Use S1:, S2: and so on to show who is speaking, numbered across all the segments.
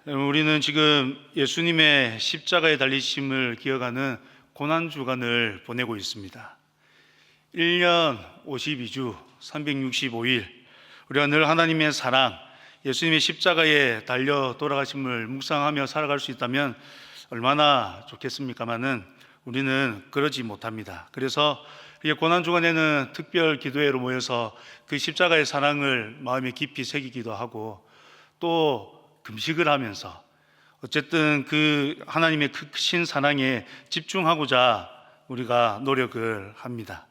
S1: 우리는 지금 예수님의 십자가에 달리심을 기억하는 고난주간을 보내고 있습니다. 1년 52주 365일 우리가 늘 하나님의 사랑, 예수님의 십자가에 달려 돌아가심을 묵상하며 살아갈 수 있다면 얼마나 좋겠습니까마는 우리는 그러지 못합니다. 그래서 고난주간에는 특별 기도회로 모여서 그 십자가의 사랑을 마음에 깊이 새기기도 하고, 또 금식을 하면서 어쨌든 그 하나님의 크신 사랑에 집중하고자 우리가 노력을 합니다.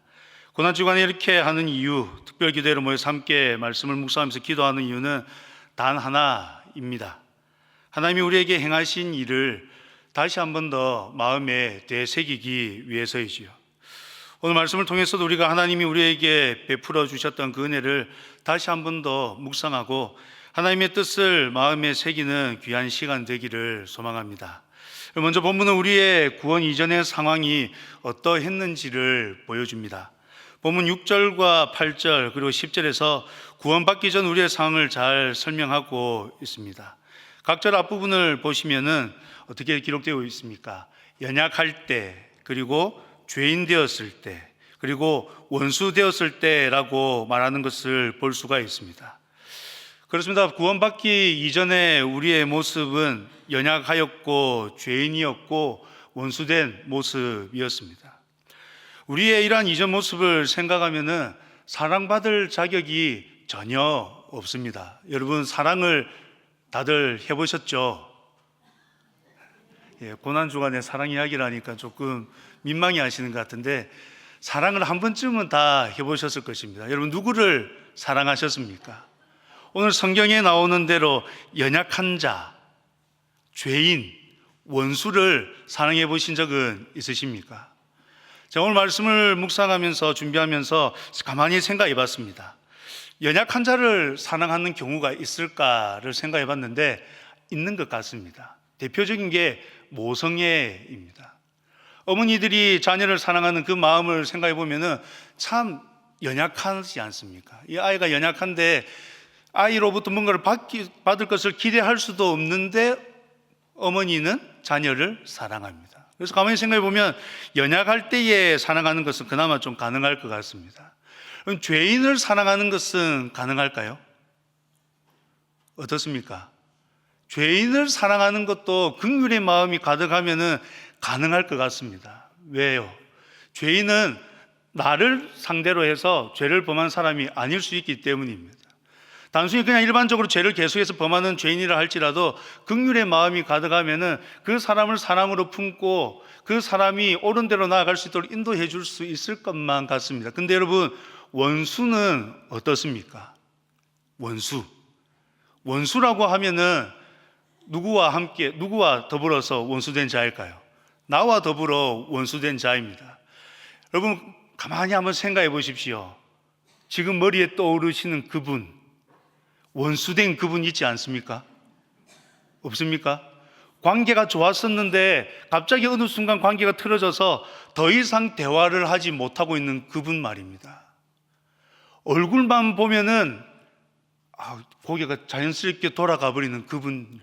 S1: 고난주간에 이렇게 하는 이유, 특별 기도회로 모여서 함께 말씀을 묵상하면서 기도하는 이유는 단 하나입니다. 하나님이 우리에게 행하신 일을 다시 한 번 더 마음에 되새기기 위해서이지요. 오늘 말씀을 통해서도 우리가 하나님이 우리에게 베풀어 주셨던 그 은혜를 다시 한 번 더 묵상하고 하나님의 뜻을 마음에 새기는 귀한 시간 되기를 소망합니다. 먼저 본문은 우리의 구원 이전의 상황이 어떠했는지를 보여줍니다. 본문 6절과 8절 그리고 10절에서 구원받기 전 우리의 상황을 잘 설명하고 있습니다. 각절 앞부분을 보시면은 어떻게 기록되어 있습니까? 연약할 때, 그리고 죄인 되었을 때, 그리고 원수 되었을 때라고 말하는 것을 볼 수가 있습니다. 그렇습니다. 구원받기 이전에 우리의 모습은 연약하였고 죄인이었고 원수된 모습이었습니다. 우리의 이러한 이전 모습을 생각하면은 사랑받을 자격이 전혀 없습니다. 여러분, 사랑을 다들 해보셨죠? 고난주간에 사랑 이야기를 하니까 조금 민망해 하시는 것 같은데, 사랑을 한 번쯤은 다 해보셨을 것입니다. 여러분, 누구를 사랑하셨습니까? 오늘 성경에 나오는 대로 연약한 자, 죄인, 원수를 사랑해 보신 적은 있으십니까? 제가 오늘 말씀을 묵상하면서 준비하면서 가만히 생각해 봤습니다. 연약한 자를 사랑하는 경우가 있을까를 생각해 봤는데 있는 것 같습니다. 대표적인 게 모성애입니다. 어머니들이 자녀를 사랑하는 그 마음을 생각해 보면은 참 연약하지 않습니까? 이 아이가 연약한데 아이로부터 뭔가를 받을 것을 기대할 수도 없는데 어머니는 자녀를 사랑합니다. 그래서 가만히 생각해 보면 연약할 때에 사랑하는 것은 그나마 좀 가능할 것 같습니다. 그럼 죄인을 사랑하는 것은 가능할까요? 어떻습니까? 죄인을 사랑하는 것도 긍휼의 마음이 가득하면은 가능할 것 같습니다. 왜요? 죄인은 나를 상대로 해서 죄를 범한 사람이 아닐 수 있기 때문입니다. 단순히 그냥 일반적으로 죄를 계속해서 범하는 죄인이라 할지라도 긍휼의 마음이 가득하면은 그 사람을 사랑으로 품고 그 사람이 옳은 대로 나아갈 수 있도록 인도해 줄 수 있을 것만 같습니다. 근데 여러분, 원수는 어떻습니까? 원수라고 하면은 누구와 더불어서 원수된 자일까요? 나와 더불어 원수된 자입니다. 여러분, 가만히 한번 생각해 보십시오. 지금 머리에 떠오르시는 그분, 원수된 그분 있지 않습니까? 없습니까? 관계가 좋았었는데 갑자기 어느 순간 관계가 틀어져서 더 이상 대화를 하지 못하고 있는 그분 말입니다. 얼굴만 보면은 고개가 자연스럽게 돌아가 버리는 그분.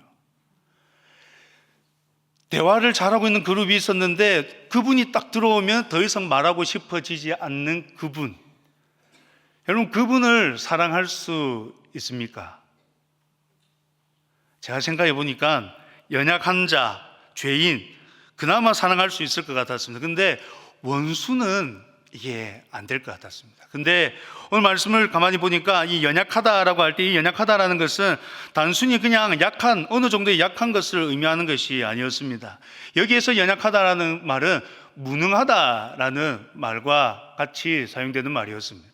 S1: 대화를 잘하고 있는 그룹이 있었는데 그분이 딱 들어오면 더 이상 말하고 싶어지지 않는 그분. 여러분, 그분을 사랑할 수 있습니까? 제가 생각해 보니까 연약한 자, 죄인, 그나마 사랑할 수 있을 것 같았습니다. 근데 원수는 이게 안 될 것 같았습니다. 근데 오늘 말씀을 가만히 보니까 이 연약하다라고 할 때 이 연약하다라는 것은 단순히 그냥 어느 정도의 약한 것을 의미하는 것이 아니었습니다. 여기에서 연약하다라는 말은 무능하다라는 말과 같이 사용되는 말이었습니다.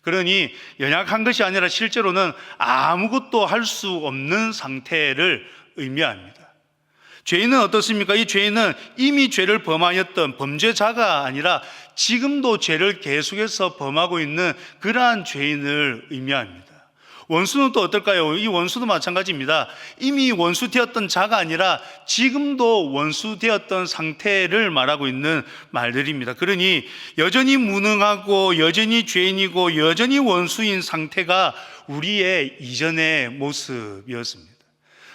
S1: 그러니 연약한 것이 아니라 실제로는 아무것도 할 수 없는 상태를 의미합니다. 죄인은 어떻습니까? 이 죄인은 이미 죄를 범하였던 범죄자가 아니라 지금도 죄를 계속해서 범하고 있는 그러한 죄인을 의미합니다. 원수는 또 어떨까요? 이 원수도 마찬가지입니다. 이미 원수 되었던 자가 아니라 지금도 원수 되었던 상태를 말하고 있는 말들입니다. 그러니 여전히 무능하고 여전히 죄인이고 여전히 원수인 상태가 우리의 이전의 모습이었습니다.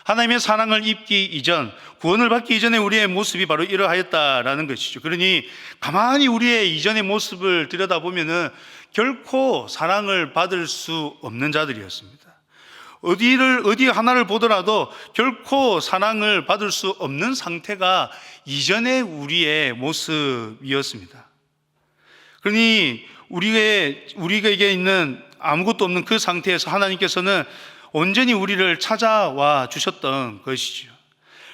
S1: 하나님의 사랑을 입기 이전, 구원을 받기 이전에 우리의 모습이 바로 이러하였다라는 것이죠. 그러니 가만히 우리의 이전의 모습을 들여다보면은 결코 사랑을 받을 수 없는 자들이었습니다. 어디 하나를 보더라도 결코 사랑을 받을 수 없는 상태가 이전의 우리의 모습이었습니다. 그러니 우리에게 있는 아무것도 없는 그 상태에서 하나님께서는 온전히 우리를 찾아와 주셨던 것이죠.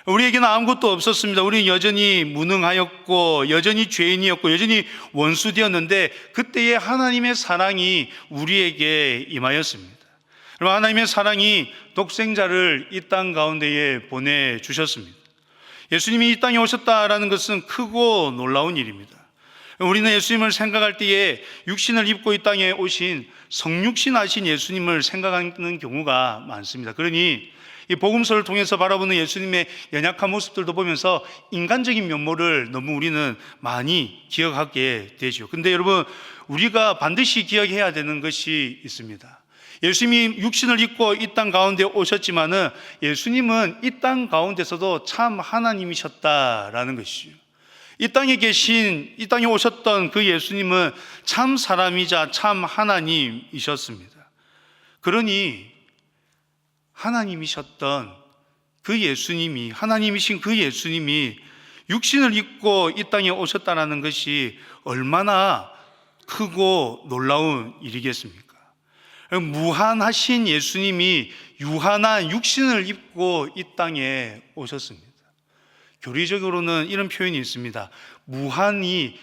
S1: 우리에게는 아무것도 없었습니다. 우리는 여전히 무능하였고 여전히 죄인이었고 여전히 원수되었는데 그때에 하나님의 사랑이 우리에게 임하였습니다. 그리고 하나님의 사랑이 독생자를 이 땅 가운데에 보내주셨습니다. 예수님이 이 땅에 오셨다라는 것은 크고 놀라운 일입니다. 우리는 예수님을 생각할 때에 육신을 입고 이 땅에 오신 성육신 하신 예수님을 생각하는 경우가 많습니다. 그러니 이 복음서를 통해서 바라보는 예수님의 연약한 모습들도 보면서 인간적인 면모를 너무 우리는 많이 기억하게 되죠. 근데 여러분, 우리가 반드시 기억해야 되는 것이 있습니다. 예수님이 육신을 입고 이 땅 가운데 오셨지만은 예수님은 이 땅 가운데서도 참 하나님이셨다라는 것이죠. 이 땅에 오셨던 그 예수님은 참 사람이자 참 하나님이셨습니다. 그러니 하나님이셨던 그 예수님이, 하나님이신 그 예수님이 육신을 입고 이 땅에 오셨다는 것이 얼마나 크고 놀라운 일이겠습니까? 무한하신 예수님이 유한한 육신을 입고 이 땅에 오셨습니다. 교리적으로는 이런 표현이 있습니다. 유한이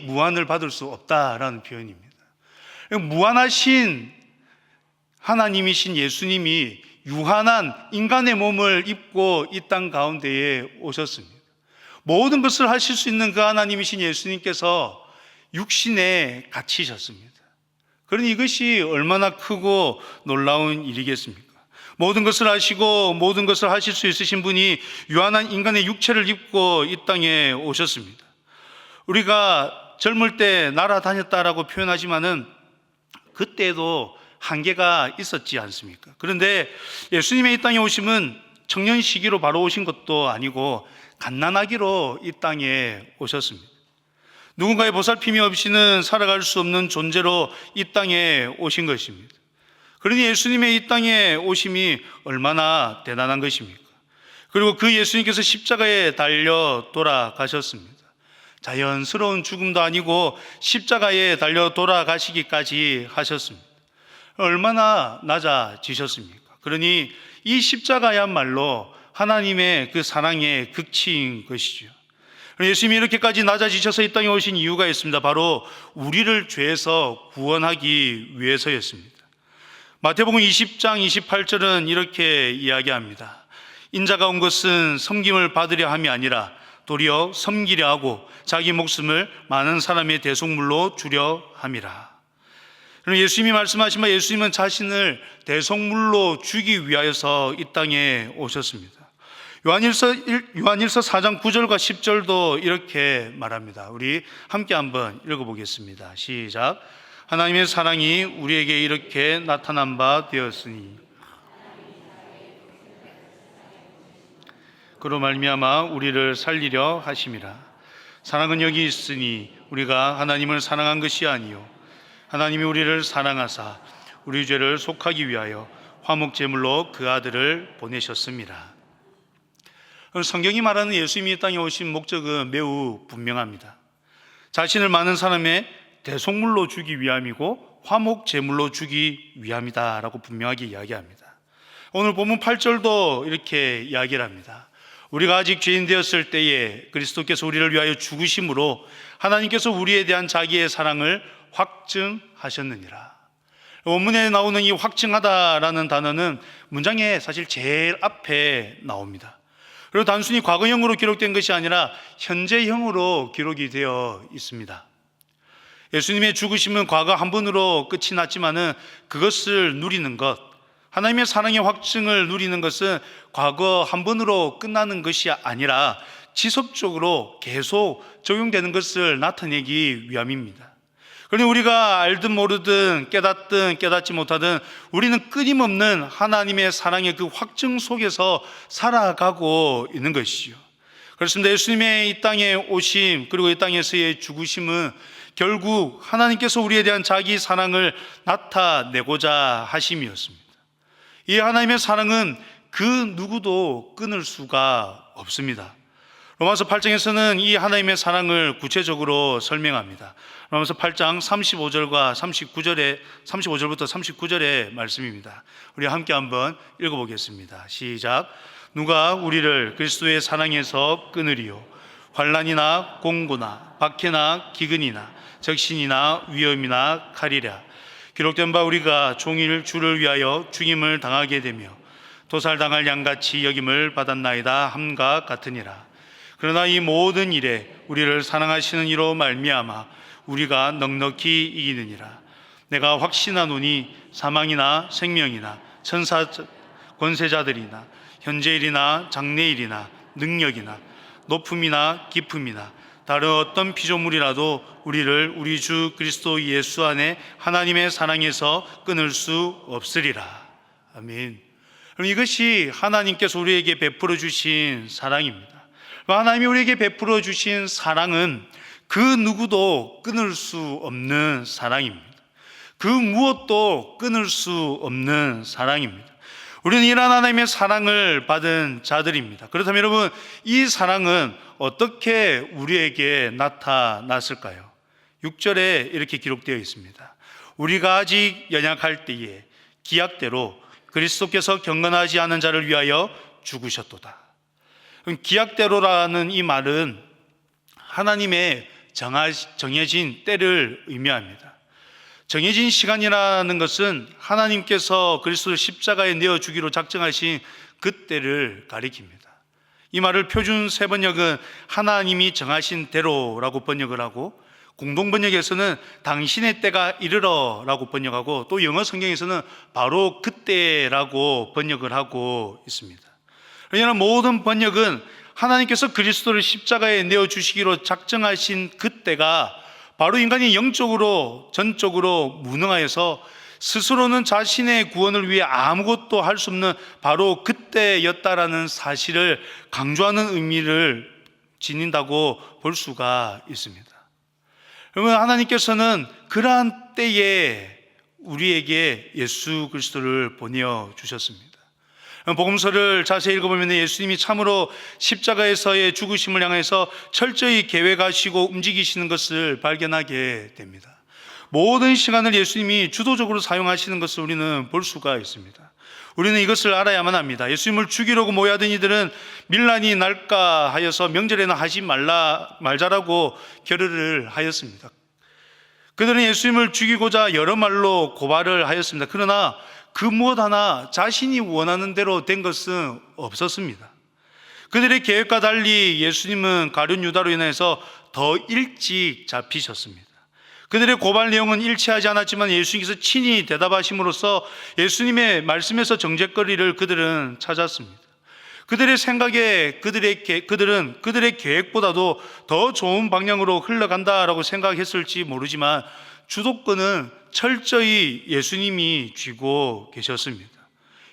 S1: 무한을 받을 수 없다라는 표현입니다. 무한하신 하나님이신 예수님이 유한한 인간의 몸을 입고 이 땅 가운데에 오셨습니다. 모든 것을 하실 수 있는 그 하나님이신 예수님께서 육신에 갇히셨습니다. 그러니 이것이 얼마나 크고 놀라운 일이겠습니까? 모든 것을 하시고 모든 것을 하실 수 있으신 분이 유한한 인간의 육체를 입고 이 땅에 오셨습니다. 우리가 젊을 때 날아다녔다라고 표현하지만은 그때도 한계가 있었지 않습니까? 그런데 예수님의 이 땅에 오심은 청년 시기로 바로 오신 것도 아니고 갓난아기로 이 땅에 오셨습니다. 누군가의 보살핌이 없이는 살아갈 수 없는 존재로 이 땅에 오신 것입니다. 그러니 예수님의 이 땅에 오심이 얼마나 대단한 것입니까? 그리고 그 예수님께서 십자가에 달려 돌아가셨습니다. 자연스러운 죽음도 아니고 십자가에 달려 돌아가시기까지 하셨습니다. 얼마나 낮아지셨습니까? 그러니 이 십자가야말로 하나님의 그 사랑의 극치인 것이죠. 예수님이 이렇게까지 낮아지셔서 이 땅에 오신 이유가 있습니다. 바로 우리를 죄에서 구원하기 위해서였습니다. 마태복음 20장 28절은 이렇게 이야기합니다. 인자가 온 것은 섬김을 받으려 함이 아니라 도리어 섬기려 하고 자기 목숨을 많은 사람의 대속물로 주려 함이라. 예수님이 말씀하신 바 예수님은 자신을 대속물로 주기 위하여서 이 땅에 오셨습니다. 요한일서 4장 9절과 10절도 이렇게 말합니다. 우리 함께 한번 읽어보겠습니다. 시작. 하나님의 사랑이 우리에게 이렇게 나타난 바 되었으니 그로 말미암아 우리를 살리려 하심이라. 사랑은 여기 있으니 우리가 하나님을 사랑한 것이 아니요 하나님이 우리를 사랑하사 우리 죄를 속하기 위하여 화목제물로 그 아들을 보내셨습니다. 성경이 말하는 예수님이 이 땅에 오신 목적은 매우 분명합니다. 자신을 많은 사람의 대속물로 주기 위함이고 화목제물로 주기 위함이다 라고 분명하게 이야기합니다. 오늘 본문 8절도 이렇게 이야기를 합니다. 우리가 아직 죄인 되었을 때에 그리스도께서 우리를 위하여 죽으심으로 하나님께서 우리에 대한 자기의 사랑을 확증하셨느니라. 원문에 나오는 이 확증하다라는 단어는 문장의 사실 제일 앞에 나옵니다. 그리고 단순히 과거형으로 기록된 것이 아니라 현재형으로 기록이 되어 있습니다. 예수님의 죽으심은 과거 한 번으로 끝이 났지만은 그것을 누리는 것, 하나님의 사랑의 확증을 누리는 것은 과거 한 번으로 끝나는 것이 아니라 지속적으로 계속 적용되는 것을 나타내기 위함입니다. 그러니 우리가 알든 모르든 깨닫든 깨닫지 못하든 우리는 끊임없는 하나님의 사랑의 그 확증 속에서 살아가고 있는 것이죠. 그렇습니다. 예수님의 이 땅에 오심, 그리고 이 땅에서의 죽으심은 결국 하나님께서 우리에 대한 자기 사랑을 나타내고자 하심이었습니다. 이 하나님의 사랑은 그 누구도 끊을 수가 없습니다. 로마서 8장에서는 이 하나님의 사랑을 구체적으로 설명합니다. 로마서 8장 35절과 39절에 35절부터 39절의 말씀입니다. 우리 함께 한번 읽어보겠습니다. 시작. 누가 우리를 그리스도의 사랑에서 끊으리요? 환난이나 공고나 박해나 기근이나 적신이나 위험이나 칼이랴. 기록된 바 우리가 종일 주를 위하여 죽임을 당하게 되며 도살당할 양같이 여김을 받았나이다 함과 같으니라. 그러나 이 모든 일에 우리를 사랑하시는 이로 말미암아 우리가 넉넉히 이기느니라. 내가 확신하노니 사망이나 생명이나 천사 권세자들이나 현재일이나 장래일이나 능력이나 높음이나 깊음이나 다른 어떤 피조물이라도 우리를 우리 주 그리스도 예수 안에 하나님의 사랑에서 끊을 수 없으리라. 아멘. 그럼 이것이 하나님께서 우리에게 베풀어 주신 사랑입니다. 하나님이 우리에게 베풀어 주신 사랑은 그 누구도 끊을 수 없는 사랑입니다. 그 무엇도 끊을 수 없는 사랑입니다. 우리는 이러한 하나님의 사랑을 받은 자들입니다. 그렇다면 여러분, 이 사랑은 어떻게 우리에게 나타났을까요? 6절에 이렇게 기록되어 있습니다. 우리가 아직 연약할 때에 기약대로 그리스도께서 경건하지 않은 자를 위하여 죽으셨도다. 기약대로라는 이 말은 하나님의 정해진 때를 의미합니다. 정해진 시간이라는 것은 하나님께서 그리스도를 십자가에 내어 주기로 작정하신 그 때를 가리킵니다. 이 말을 표준 세번역은 하나님이 정하신 대로라고 번역을 하고, 공동 번역에서는 당신의 때가 이르러라고 번역하고, 또 영어 성경에서는 바로 그때라고 번역을 하고 있습니다. 그러나 모든 번역은 하나님께서 그리스도를 십자가에 내어 주시기로 작정하신 그때가 바로 인간이 영적으로 전적으로 무능하여서 스스로는 자신의 구원을 위해 아무것도 할 수 없는 바로 그때였다라는 사실을 강조하는 의미를 지닌다고 볼 수가 있습니다. 그러면 하나님께서는 그러한 때에 우리에게 예수 그리스도를 보내어 주셨습니다. 복음서를 자세히 읽어보면 예수님이 참으로 십자가에서의 죽으심을 향해서 철저히 계획하시고 움직이시는 것을 발견하게 됩니다. 모든 시간을 예수님이 주도적으로 사용하시는 것을 우리는 볼 수가 있습니다. 우리는 이것을 알아야만 합니다. 예수님을 죽이려고 모여든 이들은 밀란이 날까 하여서 명절에는 하지 말자라고 결의를 하였습니다. 그들은 예수님을 죽이고자 여러 말로 고발을 하였습니다. 그러나 그 무엇 하나 자신이 원하는 대로 된 것은 없었습니다. 그들의 계획과 달리 예수님은 가룟 유다로 인해서 더 일찍 잡히셨습니다. 그들의 고발 내용은 일치하지 않았지만 예수님께서 친히 대답하심으로써 예수님의 말씀에서 정죄거리를 그들은 찾았습니다. 그들의 생각에 그들은 그들의 계획보다도 더 좋은 방향으로 흘러간다라고 생각했을지 모르지만 주도권은 철저히 예수님이 쥐고 계셨습니다.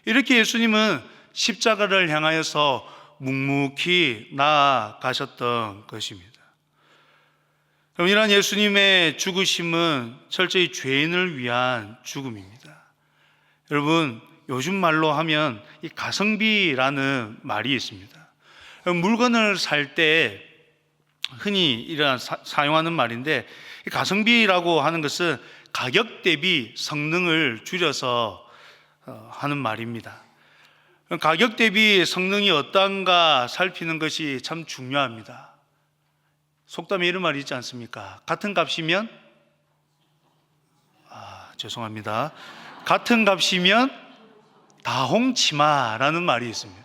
S1: 이렇게 예수님은 십자가를 향하여서 묵묵히 나아가셨던 것입니다. 그럼 이러한 예수님의 죽으심은 철저히 죄인을 위한 죽음입니다. 여러분, 요즘 말로 하면 이 가성비라는 말이 있습니다. 물건을 살 때 흔히 사용하는 말인데, 이 가성비라고 하는 것은 가격 대비 성능을 줄여서 하는 말입니다. 가격 대비 성능이 어떤가 살피는 것이 참 중요합니다. 속담에 이런 말이 있지 않습니까? 같은 값이면 죄송합니다. 같은 값이면 다홍치마라는 말이 있습니다.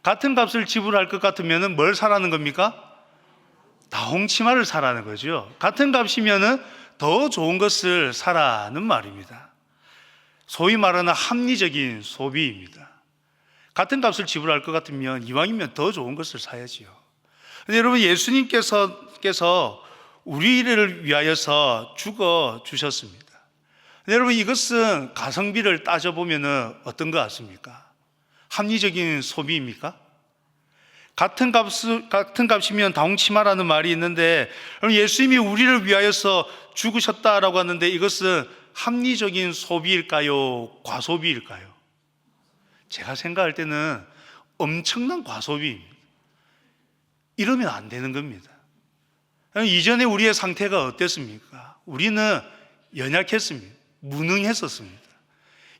S1: 같은 값을 지불할 것 같으면 뭘 사라는 겁니까? 다홍치마를 사라는 거죠. 같은 값이면 더 좋은 것을 사라는 말입니다. 소위 말하는 합리적인 소비입니다. 같은 값을 지불할 것 같으면 이왕이면 더 좋은 것을 사야지요. 근데 여러분, 예수님께서 우리를 위하여서 죽어 주셨습니다. 여러분, 이것은 가성비를 따져보면 어떤 것 같습니까? 합리적인 소비입니까? 같은 값이면 다홍치마라는 말이 있는데, 예수님이 우리를 위하여서 죽으셨다라고 하는데 이것은 합리적인 소비일까요? 과소비일까요? 제가 생각할 때는 엄청난 과소비입니다. 이러면 안 되는 겁니다. 이전에 우리의 상태가 어땠습니까? 우리는 연약했습니다. 무능했었습니다.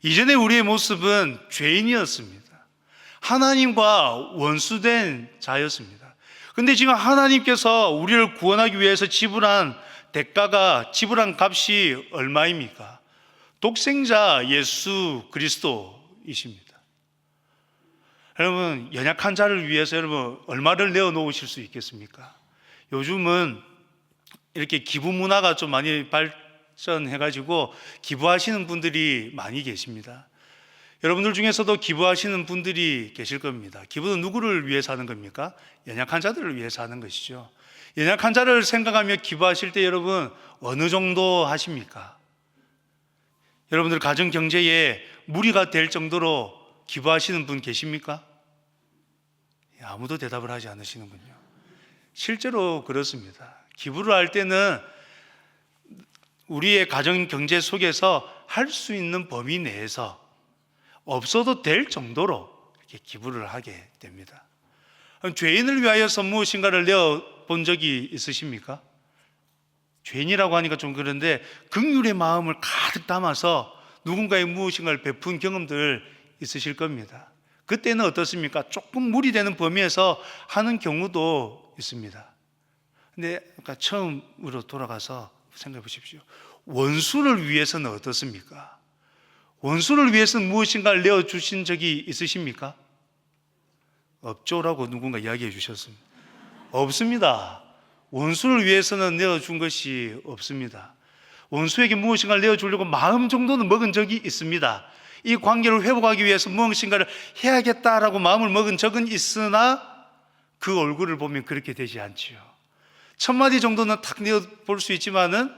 S1: 이전에 우리의 모습은 죄인이었습니다. 하나님과 원수된 자였습니다. 그런데 지금 하나님께서 우리를 구원하기 위해서 지불한 값이 얼마입니까? 독생자 예수 그리스도이십니다. 여러분, 연약한 자를 위해서 여러분 얼마를 내어놓으실 수 있겠습니까? 요즘은 이렇게 기부 문화가 좀 많이 발전해가지고 기부하시는 분들이 많이 계십니다. 여러분들 중에서도 기부하시는 분들이 계실 겁니다. 기부는 누구를 위해서 하는 겁니까? 연약한 자들을 위해서 하는 것이죠. 연약한 자를 생각하며 기부하실 때 여러분 어느 정도 하십니까? 여러분들 가정 경제에 무리가 될 정도로 기부하시는 분 계십니까? 아무도 대답을 하지 않으시는군요. 실제로 그렇습니다. 기부를 할 때는 우리의 가정 경제 속에서 할 수 있는 범위 내에서 없어도 될 정도로 이렇게 기부를 하게 됩니다. 죄인을 위하여서 무엇인가를 내어 본 적이 있으십니까? 죄인이라고 하니까 좀 그런데 긍휼의 마음을 가득 담아서 누군가의 무엇인가를 베푼 경험들 있으실 겁니다. 그때는 어떻습니까? 조금 무리되는 범위에서 하는 경우도 있습니다. 근데 아까 처음으로 돌아가서 생각해 보십시오. 원수를 위해서는 어떻습니까? 원수를 위해서는 무엇인가를 내어주신 적이 있으십니까? 없죠라고 누군가 이야기해 주셨습니다. 없습니다. 원수를 위해서는 내어준 것이 없습니다. 원수에게 무엇인가를 내어주려고 마음 정도는 먹은 적이 있습니다. 이 관계를 회복하기 위해서 무엇인가를 해야겠다라고 마음을 먹은 적은 있으나 그 얼굴을 보면 그렇게 되지 않지요. 첫 마디 정도는 탁 내어볼 수 있지만은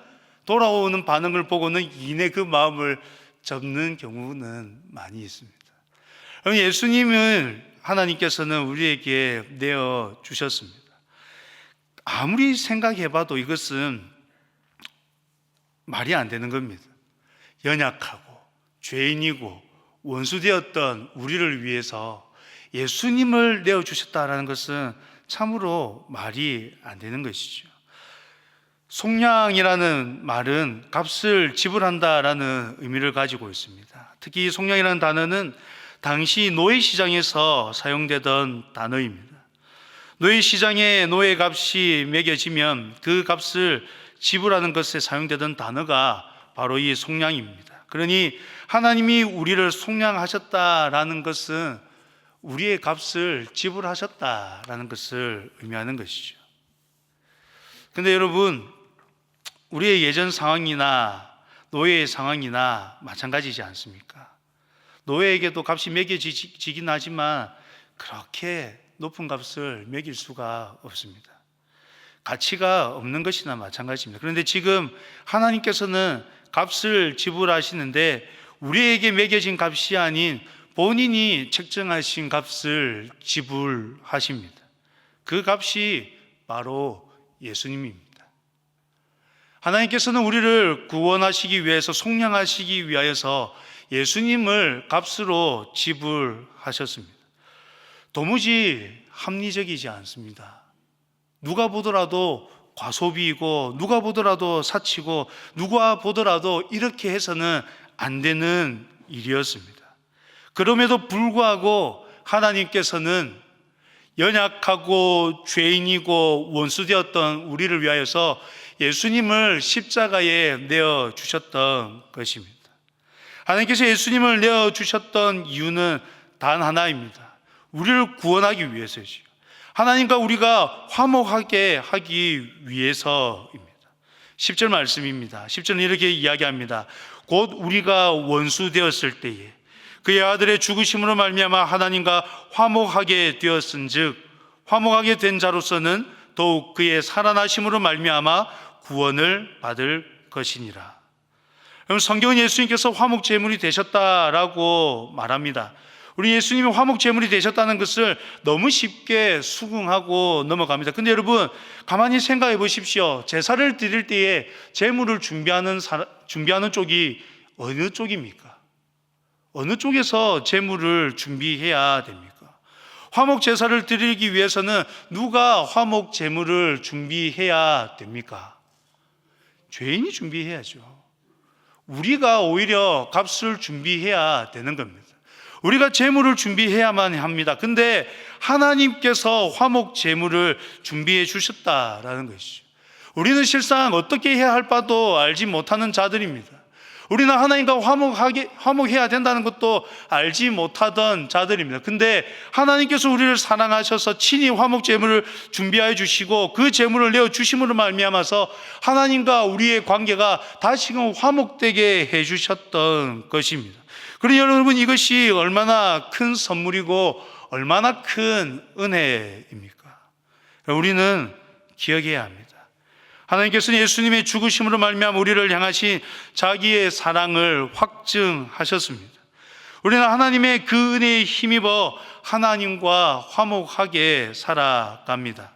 S1: 돌아오는 반응을 보고는 이내 그 마음을 접는 경우는 많이 있습니다. 예수님을 하나님께서는 우리에게 내어주셨습니다. 아무리 생각해봐도 이것은 말이 안 되는 겁니다. 연약하고 죄인이고 원수되었던 우리를 위해서 예수님을 내어주셨다라는 것은 참으로 말이 안 되는 것이죠. 속량이라는 말은 값을 지불한다라는 의미를 가지고 있습니다. 특히 속량이라는 단어는 당시 노예시장에서 사용되던 단어입니다. 노예시장에 노예값이 매겨지면 그 값을 지불하는 것에 사용되던 단어가 바로 이 속량입니다. 그러니 하나님이 우리를 속량하셨다라는 것은 우리의 값을 지불하셨다라는 것을 의미하는 것이죠. 그런데 여러분, 우리의 예전 상황이나 노예의 상황이나 마찬가지지 않습니까? 노예에게도 값이 매겨지긴 하지만 그렇게 높은 값을 매길 수가 없습니다. 가치가 없는 것이나 마찬가지입니다. 그런데 지금 하나님께서는 값을 지불하시는데 우리에게 매겨진 값이 아닌 본인이 책정하신 값을 지불하십니다. 그 값이 바로 예수님입니다. 하나님께서는 우리를 구원하시기 위해서 속량하시기 위하여서 예수님을 값으로 지불하셨습니다. 도무지 합리적이지 않습니다. 누가 보더라도 과소비이고 누가 보더라도 사치고 누가 보더라도 이렇게 해서는 안 되는 일이었습니다. 그럼에도 불구하고 하나님께서는 연약하고 죄인이고 원수되었던 우리를 위하여서 예수님을 십자가에 내어주셨던 것입니다. 하나님께서 예수님을 내어주셨던 이유는 단 하나입니다. 우리를 구원하기 위해서이지요. 하나님과 우리가 화목하게 하기 위해서입니다. 10절 말씀입니다. 10절은 이렇게 이야기합니다. 곧 우리가 원수 되었을 때에 그의 아들의 죽으심으로 말미암아 하나님과 화목하게 되었은즉 화목하게 된 자로서는 더욱 그의 살아나심으로 말미암아 구원을 받을 것이니라. 그럼 성경은 예수님께서 화목 제물이 되셨다라고 말합니다. 우리 예수님이 화목 제물이 되셨다는 것을 너무 쉽게 수긍하고 넘어갑니다. 근데 여러분, 가만히 생각해 보십시오. 제사를 드릴 때에 제물을 준비하는 쪽이 어느 쪽입니까? 어느 쪽에서 제물을 준비해야 됩니까? 화목 제사를 드리기 위해서는 누가 화목 제물을 준비해야 됩니까? 죄인이 준비해야죠. 우리가 오히려 값을 준비해야 되는 겁니다. 우리가 제물을 준비해야만 합니다. 근데 하나님께서 화목 제물을 준비해 주셨다라는 것이죠. 우리는 실상 어떻게 해야 할 바도 알지 못하는 자들입니다. 우리는 하나님과 화목해야 된다는 것도 알지 못하던 자들입니다. 근데 하나님께서 우리를 사랑하셔서 친히 화목 제물을 준비하여 주시고 그 제물을 내어 주심으로 말미암아서 하나님과 우리의 관계가 다시금 화목되게 해 주셨던 것입니다. 그러니 여러분, 이것이 얼마나 큰 선물이고 얼마나 큰 은혜입니까? 우리는 기억해야 합니다. 하나님께서는 예수님의 죽으심으로 말미암아 우리를 향하신 자기의 사랑을 확증하셨습니다. 우리는 하나님의 그 은혜에 힘입어 하나님과 화목하게 살아갑니다.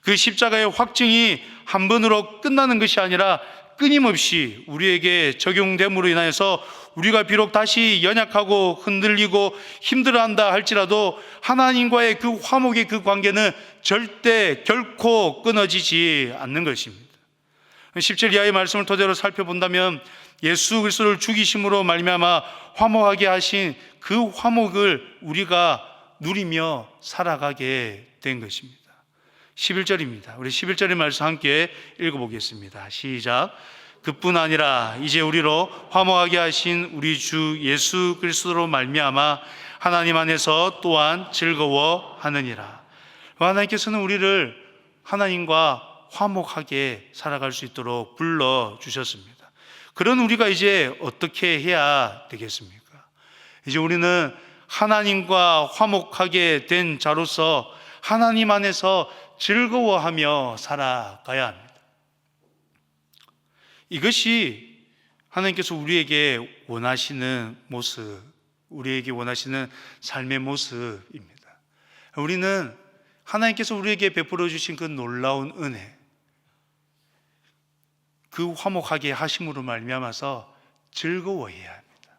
S1: 그 십자가의 확증이 한 번으로 끝나는 것이 아니라 끊임없이 우리에게 적용됨으로 인하여서 우리가 비록 다시 연약하고 흔들리고 힘들어한다 할지라도 하나님과의 그 화목의 그 관계는 절대 결코 끊어지지 않는 것입니다. 10절 이하의 말씀을 토대로 살펴본다면 예수 그리스도를 죽이심으로 말미암아 화목하게 하신 그 화목을 우리가 누리며 살아가게 된 것입니다. 11절입니다. 우리 11절의 말씀 함께 읽어보겠습니다. 시작. 그뿐 아니라 이제 우리로 화목하게 하신 우리 주 예수 그리스도로 말미암아 하나님 안에서 또한 즐거워하느니라. 하나님께서는 우리를 하나님과 화목하게 살아갈 수 있도록 불러주셨습니다. 그런 우리가 이제 어떻게 해야 되겠습니까? 이제 우리는 하나님과 화목하게 된 자로서 하나님 안에서 즐거워하며 살아가야 합니다. 이것이 하나님께서 우리에게 원하시는 모습, 우리에게 원하시는 삶의 모습입니다. 우리는 하나님께서 우리에게 베풀어 주신 그 놀라운 은혜, 그 화목하게 하심으로 말미암아서 즐거워해야 합니다.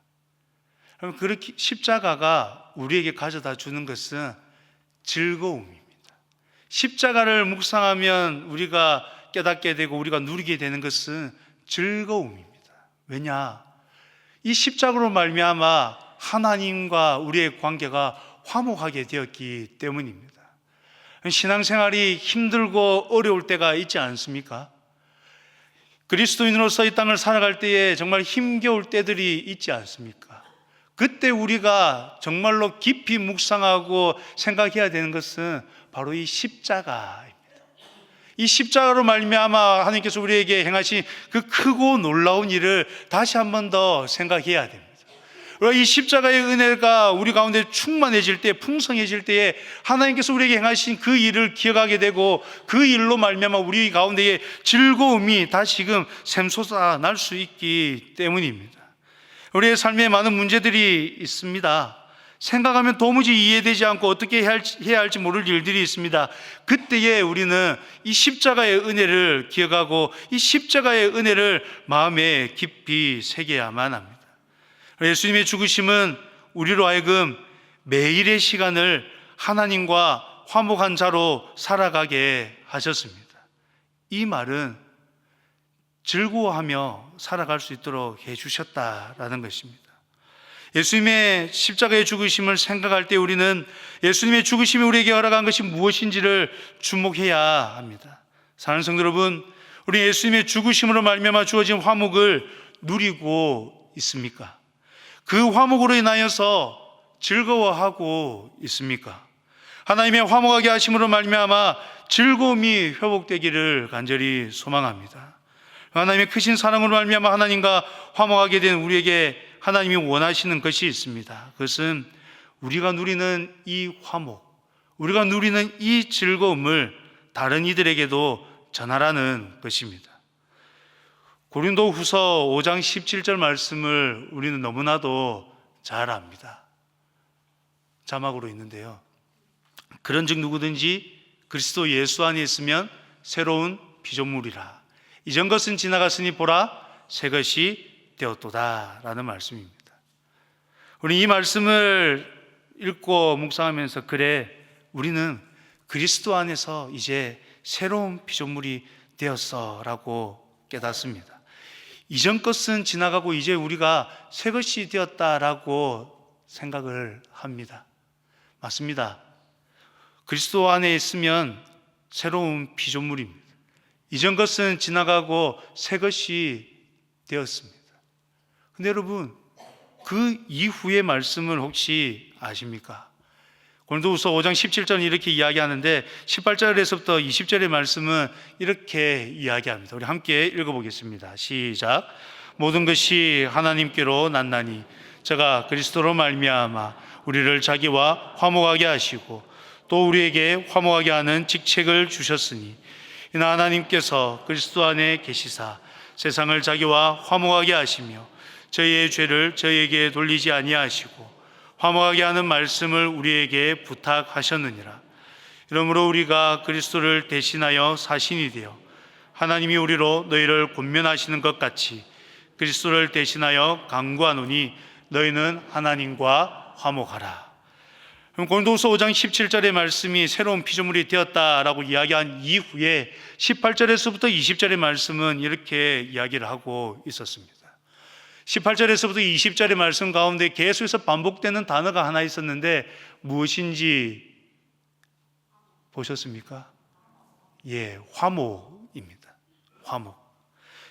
S1: 그럼 그렇게 십자가가 우리에게 가져다 주는 것은 즐거움입니다. 십자가를 묵상하면 우리가 깨닫게 되고 우리가 누리게 되는 것은 즐거움입니다. 왜냐? 이 십자가로 말미암아 하나님과 우리의 관계가 화목하게 되었기 때문입니다. 신앙생활이 힘들고 어려울 때가 있지 않습니까? 그리스도인으로서 이 땅을 살아갈 때에 정말 힘겨울 때들이 있지 않습니까? 그때 우리가 정말로 깊이 묵상하고 생각해야 되는 것은 바로 이 십자가입니다. 이 십자가로 말미암아 하나님께서 우리에게 행하신 그 크고 놀라운 일을 다시 한 번 더 생각해야 됩니다. 이 십자가의 은혜가 우리 가운데 충만해질 때, 풍성해질 때에 하나님께서 우리에게 행하신 그 일을 기억하게 되고 그 일로 말미암아 우리 가운데에 즐거움이 다시금 샘솟아 날 수 있기 때문입니다. 우리의 삶에 많은 문제들이 있습니다. 생각하면 도무지 이해되지 않고 어떻게 해야 할지 모를 일들이 있습니다. 그때에 우리는 이 십자가의 은혜를 기억하고 이 십자가의 은혜를 마음에 깊이 새겨야만 합니다. 예수님의 죽으심은 우리로 하여금 매일의 시간을 하나님과 화목한 자로 살아가게 하셨습니다. 이 말은 즐거워하며 살아갈 수 있도록 해주셨다라는 것입니다. 예수님의 십자가의 죽으심을 생각할 때 우리는 예수님의 죽으심이 우리에게 허락한 것이 무엇인지를 주목해야 합니다. 사랑하는 성도 여러분, 우리 예수님의 죽으심으로 말미암아 주어진 화목을 누리고 있습니까? 그 화목으로 인하여서 즐거워하고 있습니까? 하나님의 화목하게 하심으로 말미암아 즐거움이 회복되기를 간절히 소망합니다. 하나님의 크신 사랑으로 말미암아 하나님과 화목하게 된 우리에게 하나님이 원하시는 것이 있습니다. 그것은 우리가 누리는 이 화목, 우리가 누리는 이 즐거움을 다른 이들에게도 전하라는 것입니다. 고린도후서 5장 17절 말씀을 우리는 너무나도 잘 압니다. 자막으로 있는데요. 그런즉 누구든지 그리스도 예수 안에 있으면 새로운 피조물이라. 이전 것은 지나갔으니 보라 새 것이 되었도다 라는 말씀입니다. 우리 이 말씀을 읽고 묵상하면서 그래 우리는 그리스도 안에서 이제 새로운 피조물이 되었어 라고 깨닫습니다. 이전 것은 지나가고 이제 우리가 새 것이 되었다라고 생각을 합니다. 맞습니다. 그리스도 안에 있으면 새로운 피조물입니다. 이전 것은 지나가고 새 것이 되었습니다. 근데 여러분, 그 이후의 말씀을 혹시 아십니까? 고린도후서 5장 17절은 이렇게 이야기하는데 18절에서부터 20절의 말씀은 이렇게 이야기합니다. 우리 함께 읽어보겠습니다. 시작. 모든 것이 하나님께로 났나니 저가 그리스도로 말미암아 우리를 자기와 화목하게 하시고 또 우리에게 화목하게 하는 직책을 주셨으니 이는 하나님께서 그리스도 안에 계시사 세상을 자기와 화목하게 하시며 저희의 죄를 저희에게 돌리지 아니하시고 화목하게 하는 말씀을 우리에게 부탁하셨느니라. 이러므로 우리가 그리스도를 대신하여 사신이 되어 하나님이 우리로 너희를 권면하시는 것 같이 그리스도를 대신하여 간구하노니 너희는 하나님과 화목하라. 그럼 고린도후서 5장 17절의 말씀이 새로운 피조물이 되었다라고 이야기한 이후에 18절에서부터 20절의 말씀은 이렇게 이야기를 하고 있었습니다. 18절에서부터 20절의 말씀 가운데 계속해서 반복되는 단어가 하나 있었는데 무엇인지 보셨습니까? 예, 화목입니다. 화목.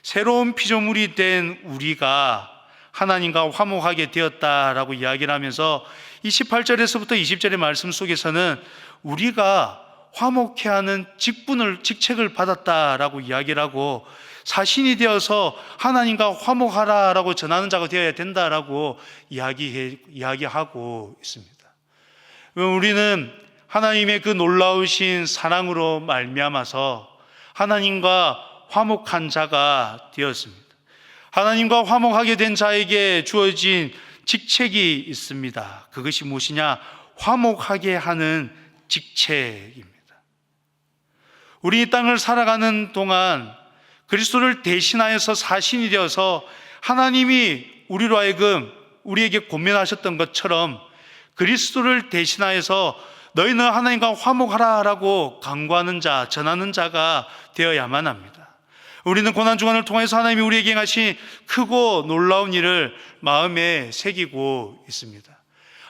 S1: 새로운 피조물이 된 우리가 하나님과 화목하게 되었다라고 이야기를 하면서 이 18절에서부터 20절의 말씀 속에서는 우리가 화목해 하는 직책을 받았다라고 이야기를 하고 사신이 되어서 하나님과 화목하라라고 전하는 자가 되어야 된다라고 이야기하고 있습니다. 우리는 하나님의 그 놀라우신 사랑으로 말미암아서 하나님과 화목한 자가 되었습니다. 하나님과 화목하게 된 자에게 주어진 직책이 있습니다. 그것이 무엇이냐? 화목하게 하는 직책입니다. 우리 이 땅을 살아가는 동안 그리스도를 대신하여서 사신이 되어서 하나님이 우리로 하여금 우리에게 권면하셨던 것처럼 그리스도를 대신하여서 너희는 하나님과 화목하라라고 간구하는 자, 전하는 자가 되어야만 합니다. 우리는 고난주간을 통해서 하나님이 우리에게 행하신 크고 놀라운 일을 마음에 새기고 있습니다.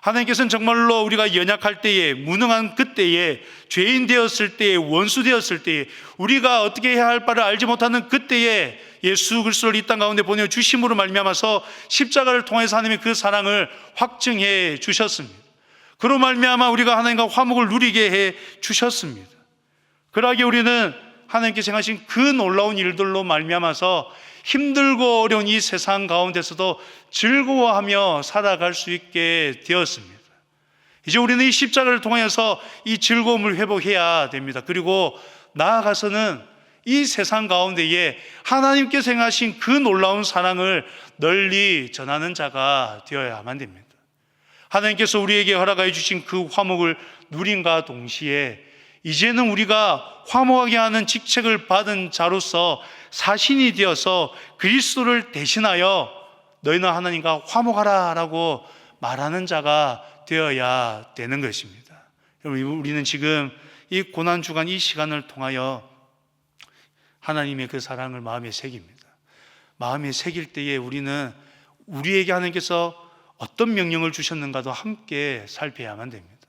S1: 하나님께서는 정말로 우리가 연약할 때에, 무능한 그때에, 죄인 되었을 때에, 원수 되었을 때에, 우리가 어떻게 해야 할 바를 알지 못하는 그때에 예수 그리스도를 이 땅 가운데 보내주심으로 말미암아서 십자가를 통해서 하나님의 그 사랑을 확증해 주셨습니다. 그로 말미암아 우리가 하나님과 화목을 누리게 해 주셨습니다. 그러하게 우리는 하나님께서 행하신 그 놀라운 일들로 말미암아서 힘들고 어려운 이 세상 가운데서도 즐거워하며 살아갈 수 있게 되었습니다. 이제 우리는 이 십자가를 통해서 이 즐거움을 회복해야 됩니다. 그리고 나아가서는 이 세상 가운데에 하나님께서 행하신 그 놀라운 사랑을 널리 전하는 자가 되어야만 됩니다. 하나님께서 우리에게 허락하여 주신 그 화목을 누림과 동시에 이제는 우리가 화목하게 하는 직책을 받은 자로서 사신이 되어서 그리스도를 대신하여 너희는 하나님과 화목하라 라고 말하는 자가 되어야 되는 것입니다. 여러분, 우리는 지금 이 고난주간 이 시간을 통하여 하나님의 그 사랑을 마음에 새깁니다. 마음에 새길 때에 우리는 우리에게 하나님께서 어떤 명령을 주셨는가도 함께 살펴야만 됩니다.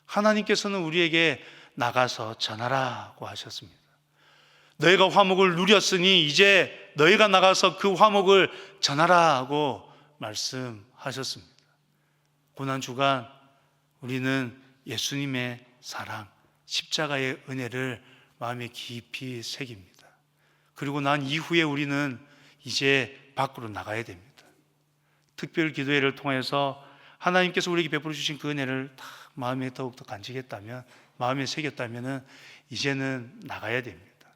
S1: 하나님께서는 우리에게 나가서 전하라고 하셨습니다. 너희가 화목을 누렸으니 이제 너희가 나가서 그 화목을 전하라고 말씀하셨습니다. 고난주간 우리는 예수님의 사랑, 십자가의 은혜를 마음에 깊이 새깁니다. 그리고 난 이후에 우리는 이제 밖으로 나가야 됩니다. 특별 기도회를 통해서 하나님께서 우리에게 베풀어 주신 그 은혜를 다 마음에 더욱더 간직했다면, 마음에 새겼다면 이제는 나가야 됩니다.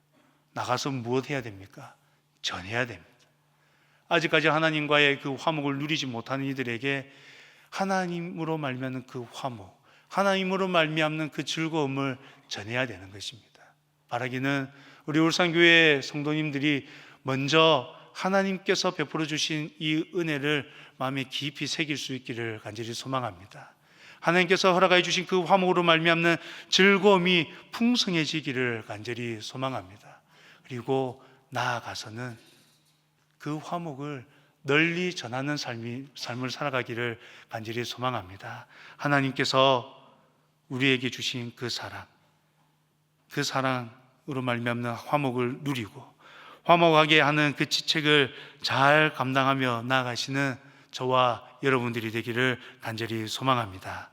S1: 나가서 무엇 해야 됩니까? 전해야 됩니다. 아직까지 하나님과의 그 화목을 누리지 못하는 이들에게 하나님으로 말미암는 그 화목, 하나님으로 말미암는 그 즐거움을 전해야 되는 것입니다. 바라기는 우리 울산교회 성도님들이 먼저 하나님께서 베풀어 주신 이 은혜를 마음에 깊이 새길 수 있기를 간절히 소망합니다. 하나님께서 허락해 주신 그 화목으로 말미암는 즐거움이 풍성해지기를 간절히 소망합니다. 그리고 나아가서는 그 화목을 널리 전하는 삶을 살아가기를 간절히 소망합니다. 하나님께서 우리에게 주신 그 사랑으로 말미암는 화목을 누리고 화목하게 하는 그 지책을 잘 감당하며 나아가시는 저와 여러분들이 되기를 간절히 소망합니다.